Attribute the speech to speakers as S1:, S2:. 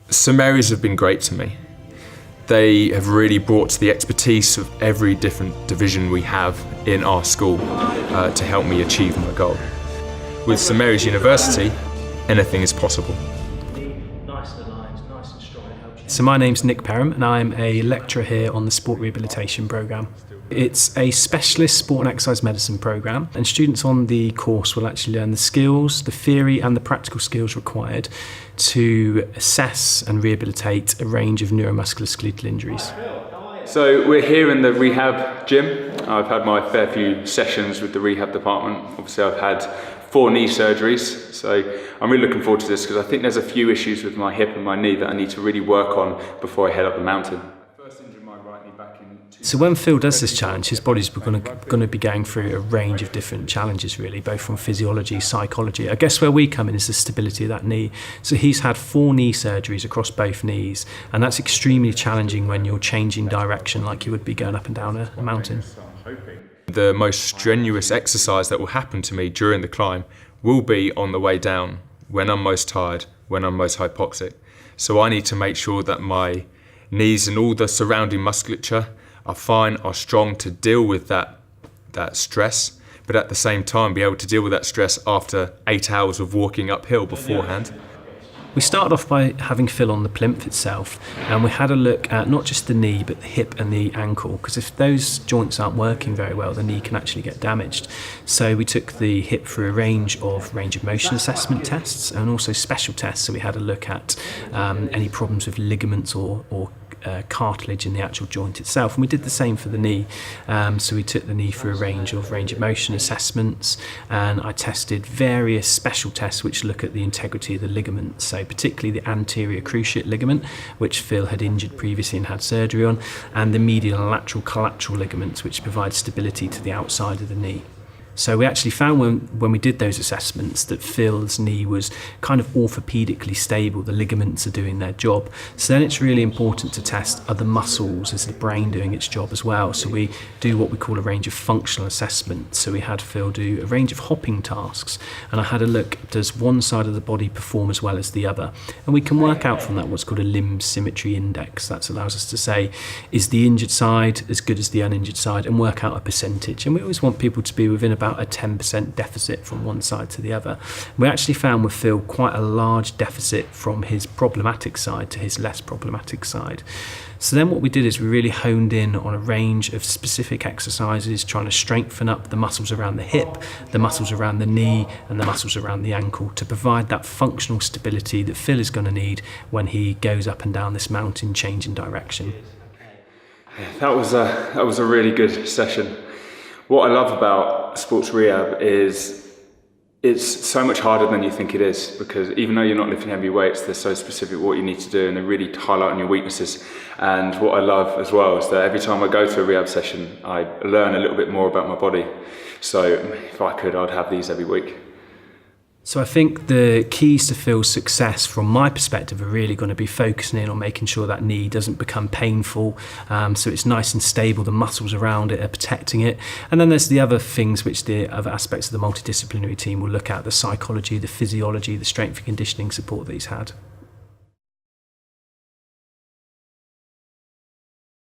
S1: Surgeries have been great to me. They have really brought the expertise of every different division we have in our school to help me achieve my goal. With Surgeries University, anything is possible.
S2: So my name's Nick Perham and I'm a lecturer here on the Sport Rehabilitation programme. It's a specialist sport and exercise medicine programme, and students on the course will actually learn the skills, the theory and the practical skills required to assess and rehabilitate a range of neuromusculoskeletal injuries.
S1: So we're here in the rehab gym. I've had my fair few sessions with the rehab department. Obviously I've had 4 knee surgeries, so I'm really looking forward to this because I think there's a few issues with my hip and my knee that I need to really work on before I head up the mountain.
S2: So when Phil does this challenge, his body's going to be going through a range of different challenges really, both from physiology, psychology. I guess where we come in is the stability of that knee. So he's had 4 knee surgeries across both knees, and that's extremely challenging when you're changing direction like you would be going up and down a mountain.
S1: The most strenuous exercise that will happen to me during the climb will be on the way down, when I'm most tired, when I'm most hypoxic. So I need to make sure that my knees and all the surrounding musculature are fine, are strong to deal with that stress, but at the same time be able to deal with that stress after 8 hours of walking uphill beforehand.
S2: We started off by having Phil on the plinth itself, and we had a look at not just the knee but the hip and the ankle, because if those joints aren't working very well the knee can actually get damaged. So we took the hip through a range of motion assessment tests and also special tests. So we had a look at any problems with ligaments or cartilage in the actual joint itself, and we did the same for the knee. So we took the knee through a range of motion assessments, and I tested various special tests which look at the integrity of the ligaments, so particularly the anterior cruciate ligament, which Phil had injured previously and had surgery on, and the medial and lateral collateral ligaments, which provide stability to the outside of the knee. So we actually found when we did those assessments that Phil's knee was kind of orthopedically stable, the ligaments are doing their job. So then it's really important to test other muscles, is the brain doing its job as well. So we do what we call a range of functional assessments. So we had Phil do a range of hopping tasks, and I had a look, does one side of the body perform as well as the other? And we can work out from that what's called a limb symmetry index. That allows us to say, is the injured side as good as the uninjured side, and work out a percentage. And we always want people to be within about a 10% deficit from one side to the other. We actually found with Phil quite a large deficit from his problematic side to his less problematic side. So then what we did is we really honed in on a range of specific exercises, trying to strengthen up the muscles around the hip, the muscles around the knee, and the muscles around the ankle to provide that functional stability that Phil is going to need when he goes up and down this mountain changing direction.
S1: That was a really good session. What I love about sports rehab is it's so much harder than you think it is, because even though you're not lifting heavy weights, they're so specific what you need to do, and they're really highlighting your weaknesses. And what I love as well is that every time I go to a rehab session, I learn a little bit more about my body. So if I could, I'd have these every week.
S2: So I think the keys to Phil's success from my perspective are really going to be focusing in on making sure that knee doesn't become painful, so it's nice and stable, the muscles around it are protecting it. And then there's the other things which the other aspects of the multidisciplinary team will look at, the psychology, the physiology, the strength and conditioning support that he's had.